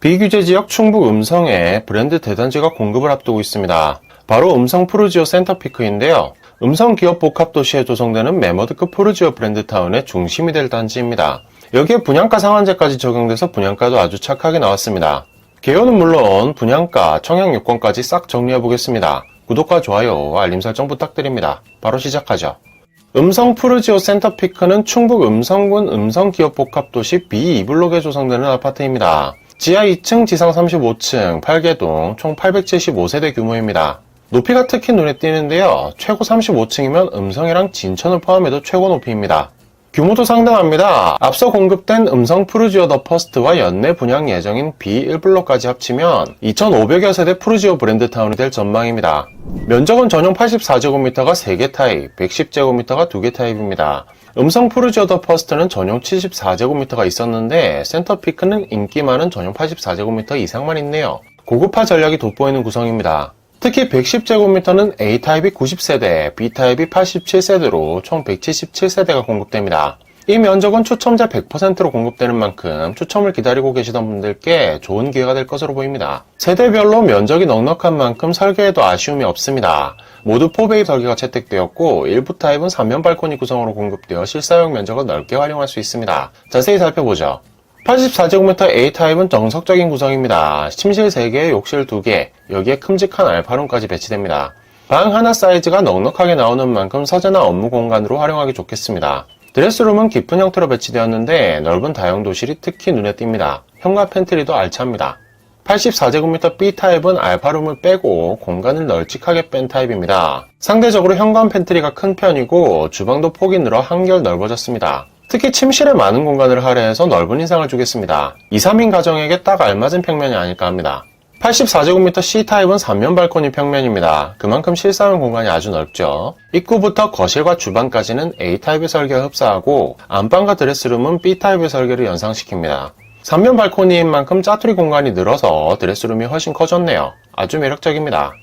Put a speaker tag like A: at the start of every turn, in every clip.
A: 비규제 지역 충북 음성에 브랜드 대단지가 공급을 앞두고 있습니다. 바로 음성 푸르지오 센터피크인데요. 음성 기업 복합 도시에 조성되는 매머드급 푸르지오 브랜드타운의 중심이 될 단지입니다. 여기에 분양가 상한제까지 적용돼서 분양가도 아주 착하게 나왔습니다. 개요는 물론 분양가, 청약 요건까지 싹 정리해보겠습니다. 구독과 좋아요, 알림 설정 부탁드립니다. 바로 시작하죠. 음성 푸르지오 센터피크는 충북 음성군 음성기업복합도시 B2블록에 조성되는 아파트입니다. 지하 2층, 지상 35층, 8개동, 총 875세대 규모입니다. 높이가 특히 눈에 띄는데요. 최고 35층이면 음성이랑 진천을 포함해도 최고 높이입니다. 규모도 상당합니다. 앞서 공급된 음성 푸르지오 더 퍼스트와 연내 분양 예정인 B1블록까지 합치면 2,500여 세대 푸르지오 브랜드타운이 될 전망입니다. 면적은 전용 84제곱미터가 3개 타입, 110제곱미터가 2개 타입입니다. 음성 푸르지오 더 퍼스트는 전용 74제곱미터가 있었는데 센터피크는 인기 많은 전용 84제곱미터 이상만 있네요. 고급화 전략이 돋보이는 구성입니다. 특히 110제곱미터는 A타입이 90세대, B타입이 87세대로 총 177세대가 공급됩니다. 이 면적은 추첨자 100%로 공급되는 만큼 추첨을 기다리고 계시던 분들께 좋은 기회가 될 것으로 보입니다. 세대별로 면적이 넉넉한 만큼 설계에도 아쉬움이 없습니다. 모두 4베이 설계가 채택되었고 일부 타입은 3면 발코니 구성으로 공급되어 실사용 면적을 넓게 활용할 수 있습니다. 자세히 살펴보죠. 84제곱미터 A타입은 정석적인 구성입니다. 침실 3개, 욕실 2개, 여기에 큼직한 알파룸까지 배치됩니다. 방 하나 사이즈가 넉넉하게 나오는 만큼 서재나 업무 공간으로 활용하기 좋겠습니다. 드레스룸은 깊은 형태로 배치되었는데 넓은 다용도실이 특히 눈에 띕니다. 현관 팬트리도 알차합니다. 84제곱미터 B타입은 알파룸을 빼고 공간을 널찍하게 뺀 타입입니다. 상대적으로 현관 팬트리가 큰 편이고 주방도 폭이 늘어 한결 넓어졌습니다. 특히 침실에 많은 공간을 할애해서 넓은 인상을 주겠습니다. 2, 3인 가정에게 딱 알맞은 평면이 아닐까 합니다. 84제곱미터 C타입은 3면 발코니 평면입니다. 그만큼 실사용 공간이 아주 넓죠. 입구부터 거실과 주방까지는 A타입의 설계가 흡사하고 안방과 드레스룸은 B타입의 설계를 연상시킵니다. 3면 발코니인 만큼 짜투리 공간이 늘어서 드레스룸이 훨씬 커졌네요. 아주 매력적입니다.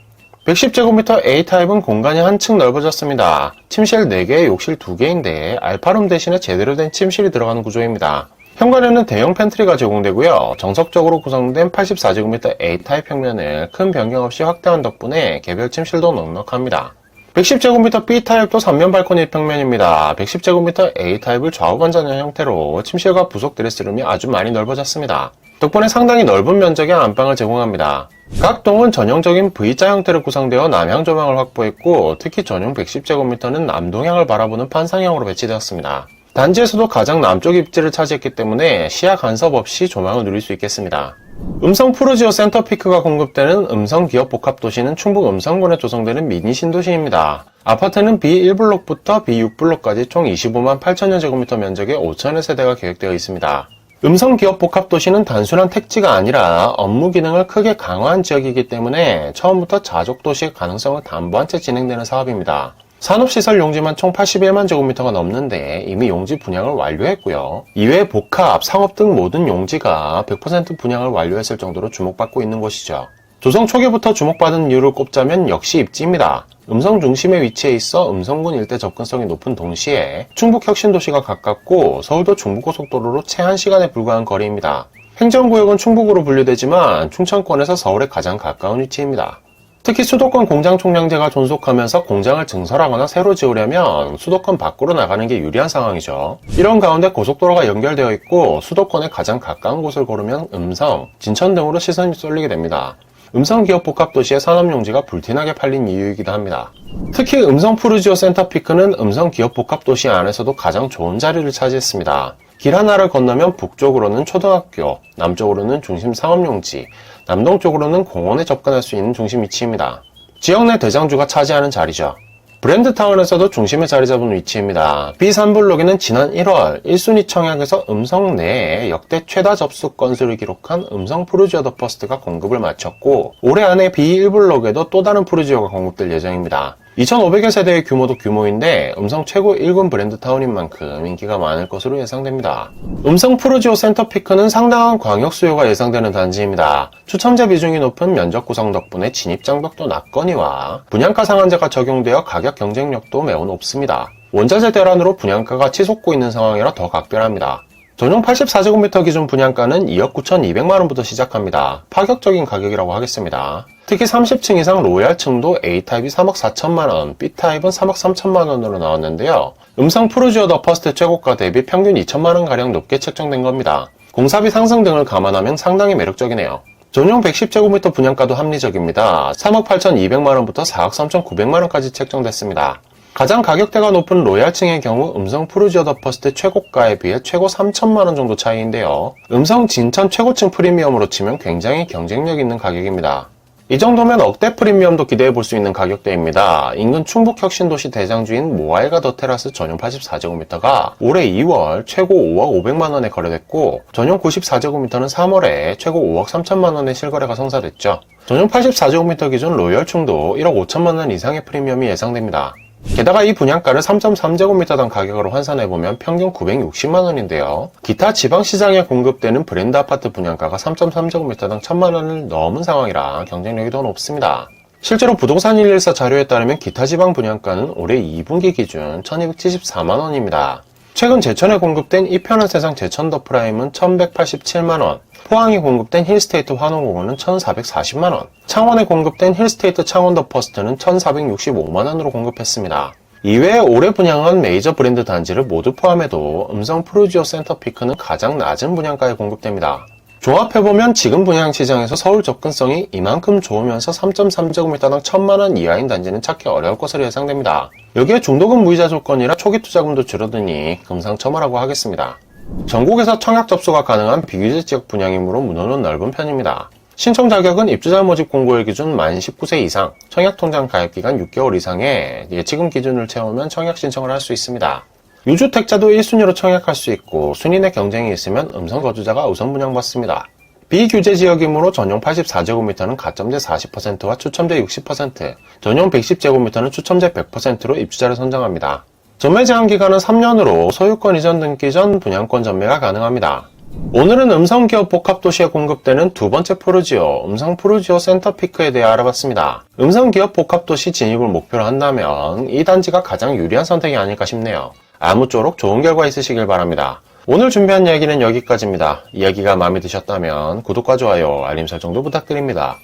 A: 110제곱미터 A타입은 공간이 한층 넓어졌습니다. 침실 4개, 욕실 2개인데 알파룸 대신에 제대로 된 침실이 들어가는 구조입니다. 현관에는 대형 팬트리가 제공되고요. 정석적으로 구성된 84제곱미터 A타입 평면을 큰 변경 없이 확대한 덕분에 개별 침실도 넉넉합니다. 110제곱미터 B타입도 3면 발코니 평면입니다. 110제곱미터 A타입을 좌우 반전형 형태로 침실과 부속 드레스룸이 아주 많이 넓어졌습니다. 덕분에 상당히 넓은 면적의 안방을 제공합니다. 각 동은 전형적인 V자 형태로 구성되어 남향 조망을 확보했고 특히 전용 110제곱미터는 남동향을 바라보는 판상형으로 배치되었습니다. 단지에서도 가장 남쪽 입지를 차지했기 때문에 시야 간섭 없이 조망을 누릴 수 있겠습니다. 음성 푸르지오 센터피크가 공급되는 음성 기업 복합 도시는 충북 음성군에 조성되는 미니 신도시입니다. 아파트는 B1블록부터 B6블록까지 총 25만 8천여 제곱미터 면적의 5천여 세대가 계획되어 있습니다. 음성 기업 복합 도시는 단순한 택지가 아니라 업무 기능을 크게 강화한 지역이기 때문에 처음부터 자족 도시의 가능성을 담보한 채 진행되는 사업입니다. 산업시설 용지만 총 81만 제곱미터가 넘는데 이미 용지 분양을 완료했고요. 이외에 복합, 상업 등 모든 용지가 100% 분양을 완료했을 정도로 주목받고 있는 곳이죠. 조성 초기부터 주목받은 이유를 꼽자면 역시 입지입니다. 음성 중심에 위치해 있어 음성군 일대 접근성이 높은 동시에 충북 혁신도시가 가깝고 서울도 중부고속도로로 채 1시간에 불과한 거리입니다. 행정구역은 충북으로 분류되지만 충청권에서 서울에 가장 가까운 위치입니다. 특히 수도권 공장 총량제가 존속하면서 공장을 증설하거나 새로 지으려면 수도권 밖으로 나가는 게 유리한 상황이죠. 이런 가운데 고속도로가 연결되어 있고 수도권에 가장 가까운 곳을 고르면 음성, 진천 등으로 시선이 쏠리게 됩니다. 음성 기업 복합 도시의 산업용지가 불티나게 팔린 이유이기도 합니다. 특히 음성 푸르지오 센터피크는 음성 기업 복합 도시 안에서도 가장 좋은 자리를 차지했습니다. 길 하나를 건너면 북쪽으로는 초등학교, 남쪽으로는 중심 상업용지, 남동쪽으로는 공원에 접근할 수 있는 중심 위치입니다. 지역 내 대장주가 차지하는 자리죠. 브랜드타운에서도 중심에 자리 잡은 위치입니다. B3블록에는 지난 1월 1순위 청약에서 음성 내에 역대 최다 접수 건수를 기록한 음성 푸르지오 더 퍼스트가 공급을 마쳤고 올해 안에 B1블록에도 또 다른 푸르지오가 공급될 예정입니다. 2,500여 세대의 규모도 규모인데 음성 최고 1군 브랜드타운인 만큼 인기가 많을 것으로 예상됩니다. 음성 푸르지오 센터피크는 상당한 광역 수요가 예상되는 단지입니다. 추첨자 비중이 높은 면적 구성 덕분에 진입장벽도 낮거니와 분양가 상한제가 적용되어 가격 경쟁력도 매우 높습니다. 원자재 대란으로 분양가가 치솟고 있는 상황이라 더 각별합니다. 전용 84제곱미터 기준 분양가는 2억 9,200만원부터 시작합니다. 파격적인 가격이라고 하겠습니다. 특히 30층 이상 로얄층도 A타입이 3억 4천만원, B타입은 3억 3천만원으로 나왔는데요. 음성 푸르지오 더 퍼스트 최고가 대비 평균 2천만원가량 높게 책정된 겁니다. 공사비 상승 등을 감안하면 상당히 매력적이네요. 전용 110제곱미터 분양가도 합리적입니다. 3억 8,200만원부터 4억 3,900만원까지 책정됐습니다. 가장 가격대가 높은 로얄층의 경우 음성 푸르지오 더 퍼스트 최고가에 비해 최고 3천만원 정도 차이인데요. 음성 진천 최고층 프리미엄으로 치면 굉장히 경쟁력 있는 가격입니다. 이 정도면 억대 프리미엄도 기대해 볼 수 있는 가격대입니다. 인근 충북 혁신도시 대장주인 모아일가 더 테라스 전용 84제곱미터가 올해 2월 최고 5억 500만원에 거래됐고 전용 94제곱미터는 3월에 최고 5억 3천만원의 실거래가 성사됐죠. 전용 84제곱미터 기준 로열층도 1억 5천만원 이상의 프리미엄이 예상됩니다. 게다가 이 분양가를 3.3제곱미터당 가격으로 환산해보면 평균 960만원인데요. 기타 지방시장에 공급되는 브랜드 아파트 분양가가 3.3제곱미터당 1000만원을 넘은 상황이라 경쟁력이 더 높습니다. 실제로 부동산 114 자료에 따르면 기타 지방 분양가는 올해 2분기 기준 1274만원입니다. 최근 제천에 공급된 이 편한 세상 제천 더 프라임은 1187만원, 포항에 공급된 힐스테이트 환호공원은 1440만원, 창원에 공급된 힐스테이트 창원 더 퍼스트는 1465만원으로 공급했습니다. 이외에 올해 분양한 메이저 브랜드 단지를 모두 포함해도 음성 푸르지오 센터피크는 가장 낮은 분양가에 공급됩니다. 종합해보면 지금 분양시장에서 서울 접근성이 이만큼 좋으면서 3.3제곱미터당 1000만원 이하인 단지는 찾기 어려울 것으로 예상됩니다. 여기에 중도금 무이자 조건이라 초기 투자금도 줄어드니 금상첨화라고 하겠습니다. 전국에서 청약 접수가 가능한 비규제 지역 분양이므로 문호는 넓은 편입니다. 신청 자격은 입주자 모집 공고일 기준 만 19세 이상, 청약통장 가입기간 6개월 이상의 예치금 기준을 채우면 청약 신청을 할 수 있습니다. 유주택자도 1순위로 청약할 수 있고 순위 내 경쟁이 있으면 음성 거주자가 우선 분양받습니다. 비규제 지역이므로 전용 84제곱미터는 가점제 40%와 추첨제 60%, 전용 110제곱미터는 추첨제 100%로 입주자를 선정합니다. 전매 제한 기간은 3년으로 소유권 이전 등기 전 분양권 전매가 가능합니다. 오늘은 음성기업 복합도시에 공급되는 두 번째 푸르지오, 음성 푸르지오 센터피크에 대해 알아봤습니다. 음성기업 복합도시 진입을 목표로 한다면 이 단지가 가장 유리한 선택이 아닐까 싶네요. 아무쪼록 좋은 결과 있으시길 바랍니다. 오늘 준비한 이야기는 여기까지입니다. 이야기가 마음에 드셨다면 구독과 좋아요, 알림 설정도 부탁드립니다.